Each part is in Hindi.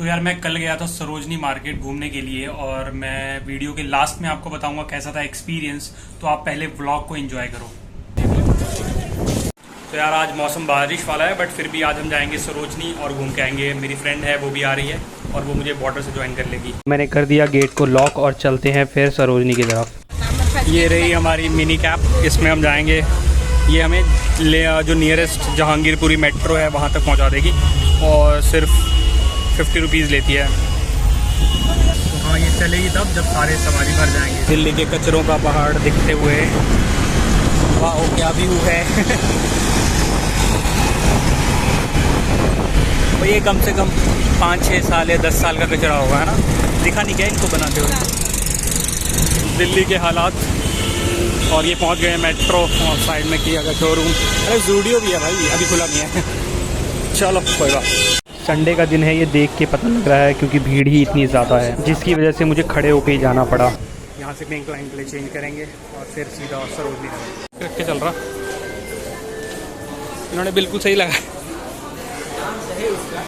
तो यार मैं कल गया था सरोजनी मार्केट घूमने के लिए और मैं वीडियो के लास्ट में आपको बताऊंगा कैसा था एक्सपीरियंस। तो आप पहले व्लॉग को एंजॉय करो। तो यार आज मौसम बारिश वाला है बट फिर भी आज हम जाएंगे सरोजनी और घूम के आएंगे। मेरी फ्रेंड है वो भी आ रही है और वो मुझे बॉर्डर से ज्वाइन कर लेगी। मैंने कर दिया गेट को लॉक और चलते हैं फिर सरोजनी की तरफ। ये रही हमारी मिनी कैब, इसमें हम जाएंगे। ये हमें जो नियरेस्ट जहांगीरपुरी मेट्रो है वहाँ तक पहुँचा देगी और सिर्फ 50 रुपीज़ लेती है। हाँ ये चलेगी तब जब सारे सवारी भर जाएंगे। दिल्ली के कचरों का पहाड़ दिखते हुए, वाह क्या व्यू है। तो ये कम से कम 5-6 साल या 10 साल का कचरा होगा, है ना? दिखा नहीं क्या इनको बनाते हुए। दिल्ली के हालात। और ये पहुंच गए मेट्रो और साइड में किया गया शोरूम। अरे ज़ूडियो भी है भाई, अभी खुला नहीं है। चलो कोई बात। संडे का दिन है, ये देख के पता लग रहा है क्योंकि भीड़ ही इतनी ज़्यादा है जिसकी वजह से मुझे खड़े होके ही जाना पड़ा। यहाँ से पिंक लाइन के लिए चेंज करेंगे और फिर सीधा सरोजनी रख के चल रहा। इन्होंने बिल्कुल सही लगा।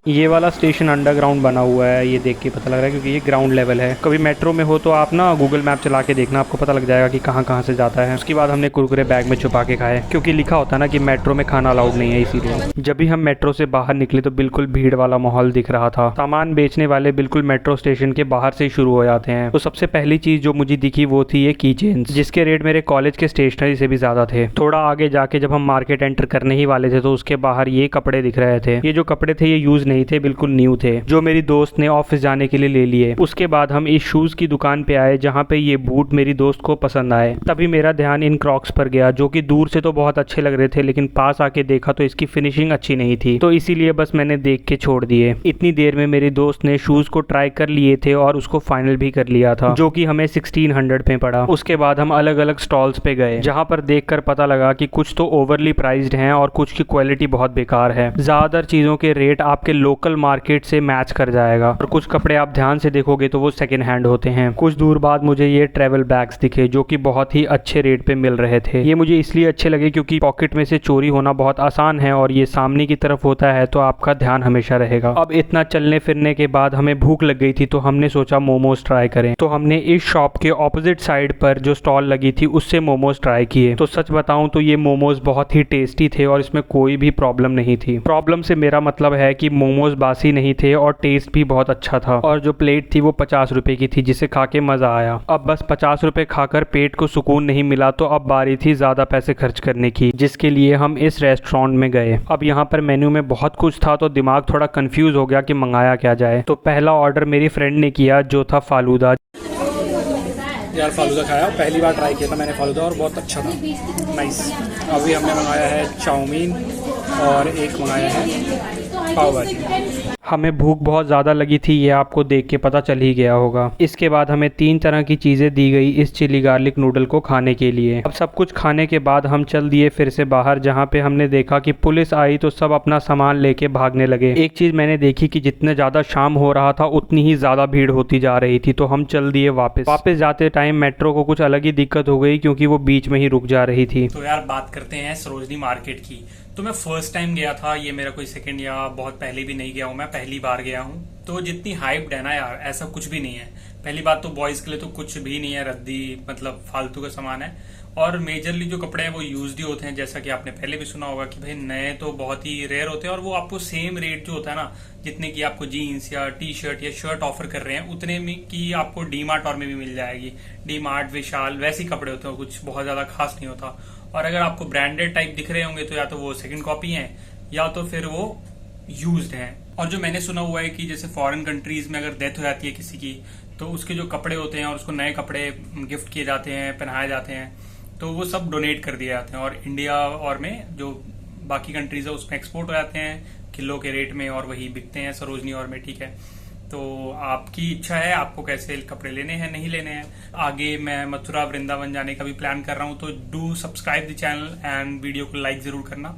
ये वाला स्टेशन अंडरग्राउंड बना हुआ है, ये देख के पता लग रहा है क्योंकि ये ग्राउंड लेवल है। कभी मेट्रो में हो तो आप ना गूगल मैप चला के देखना, आपको पता लग जाएगा कि कहाँ कहाँ से जाता है। उसके बाद हमने कुरकुरे बैग में छुपा के खाए क्योंकि लिखा होता है ना कि मेट्रो में खाना अलाउड नहीं है, इसीलिए। जब भी हम मेट्रो से बाहर निकले तो बिल्कुल भीड़ वाला माहौल दिख रहा था। सामान बेचने वाले बिल्कुल मेट्रो स्टेशन के बाहर से ही शुरू हो जाते हैं। तो सबसे पहली चीज जो मुझे दिखी वो थी ये की चेन्स, जिसके रेट मेरे कॉलेज के स्टेशनरी से भी ज्यादा थे। थोड़ा आगे जाके जब हम मार्केट एंटर करने ही वाले थे तो उसके बाहर ये कपड़े दिख रहे थे। ये जो कपड़े थे ये यूज नहीं थे, बिल्कुल न्यू थे, जो मेरी दोस्त ने ऑफिस जाने के लिए ले लिए। उसके बाद हम इस शूज की दुकान पे आए जहाँ पे ये बूट मेरी दोस्त को पसंद आए। तभी मेरा ध्यान इन क्रॉक्स पर गया जो कि दूर से तो बहुत अच्छे लग रहे थे लेकिन पास आके देखा तो इसकी फिनिशिंग अच्छी नहीं थी, तो इसीलिए बस मैंने देख के छोड़ दिए। इतनी देर में मेरी दोस्त ने शूज को ट्राई कर लिए थे और उसको फाइनल भी कर लिया था, जो कि हमें 1600 पे पड़ा। उसके बाद हम अलग अलग स्टॉल्स पे गए जहाँ पर देखकर पता लगा कि कुछ तो ओवरली प्राइस्ड हैं और कुछ की क्वालिटी बहुत बेकार है। ज्यादातर चीजों के रेट आपके लोकल मार्केट से मैच कर जाएगा और कुछ कपड़े आप ध्यान से देखोगे तो वो सेकंड हैंड होते हैं। कुछ दूर बाद मुझे ये ट्रैवल बैग्स दिखे जो कि बहुत ही अच्छे रेट पे मिल रहे थे। ये मुझे इसलिए अच्छे लगे क्योंकि पॉकेट में से चोरी होना बहुत आसान है और ये सामने की तरफ होता है तो आपका ध्यान हमेशा रहेगा। अब इतना चलने फिरने के बाद हमें भूख लग गई थी तो हमने सोचा मोमोज ट्राई करें। तो हमने इस शॉप के ऑपोजिट साइड पर जो स्टॉल लगी थी उससे मोमोज ट्राई किए। तो सच बताऊं तो ये मोमोज बहुत ही टेस्टी थे और इसमें कोई भी प्रॉब्लम नहीं थी। प्रॉब्लम से मेरा मतलब है कि मोमोज बासी नहीं थे और टेस्ट भी बहुत अच्छा था। और जो प्लेट थी वो 50 रुपए की थी जिसे खा के मजा आया। अब बस 50 रुपए खाकर पेट को सुकून नहीं मिला तो अब बारी थी ज्यादा पैसे खर्च करने की, जिसके लिए हम इस रेस्टोरेंट में गए। अब यहाँ पर मेन्यू में बहुत कुछ था तो दिमाग थोड़ा कंफ्यूज हो गया कि मंगाया क्या जाए। तो पहला ऑर्डर मेरी फ्रेंड ने किया जो था फालूदा। यार फालूदा खाया, पहली बार ट्राई किया था मैंने फालूदा और बहुत अच्छा था, नाइस। अभी हमने मंगाया है चाउमीन और एक मंगाया है पाव भाजी। हमें भूख बहुत ज़्यादा लगी थी, ये आपको देख के पता चल ही गया होगा। इसके बाद हमें 3 तरह की चीज़ें दी गई इस चिली गार्लिक नूडल को खाने के लिए। अब सब कुछ खाने के बाद हम चल दिए फिर से बाहर, जहाँ पे हमने देखा कि पुलिस आई तो सब अपना सामान लेके भागने लगे। एक चीज़ मैंने देखी कि जितने ज़्यादा शाम हो रहा था उतनी ही ज़्यादा भीड़ होती जा रही थी, तो हम चल दिए वापस जाते टाइम मेट्रो को कुछ अलग ही दिक्कत हो गई क्योंकि वो बीच में ही रुक जा रही थी। तो यार बात करते हैं सरोजनी मार्केट की। तो मैं फर्स्ट टाइम गया था, ये मेरा कोई सेकंड या बहुत पहले भी नहीं गया हूँ, मैं पहली बार गया हूँ। तो जितनी हाइप्ड है ना यार, ऐसा कुछ भी नहीं है। पहली बात तो बॉयज के लिए तो कुछ भी नहीं है, रद्दी मतलब फालतू का सामान है। और मेजरली जो कपड़े हैं वो यूज्ड ही होते हैं, जैसा कि आपने पहले भी सुना होगा कि भाई नए तो बहुत ही रेयर होते हैं और वो आपको सेम रेट जो होता है ना, जितने की आपको जीन्स या टी शर्ट या शर्ट ऑफर कर रहे हैं उतने में की आपको डी मार्ट और में भी मिल जाएगी। डी मार्ट, विशाल वैसे ही कपड़े होते हैं, कुछ बहुत ज्यादा खास नहीं होता। और अगर आपको ब्रांडेड टाइप दिख रहे होंगे तो या तो वो सेकंड कॉपी हैं या तो फिर वो यूज्ड हैं। और जो मैंने सुना हुआ है कि जैसे फॉरेन कंट्रीज में अगर डेथ हो जाती है किसी की तो उसके जो कपड़े होते हैं और उसको नए कपड़े गिफ्ट किए जाते हैं, पहनाए जाते हैं, तो वो सब डोनेट कर दिए जाते हैं और इंडिया और में जो बाकी कंट्रीज है उसमें एक्सपोर्ट हो जाते हैं किलो के रेट में और वही बिकते हैं सरोजनी और में। ठीक है, तो आपकी इच्छा है आपको कैसे कपड़े लेने हैं नहीं लेने हैं। आगे मैं मथुरा वृंदावन जाने का भी प्लान कर रहा हूँ, तो do subscribe the channel and video को लाइक जरूर करना।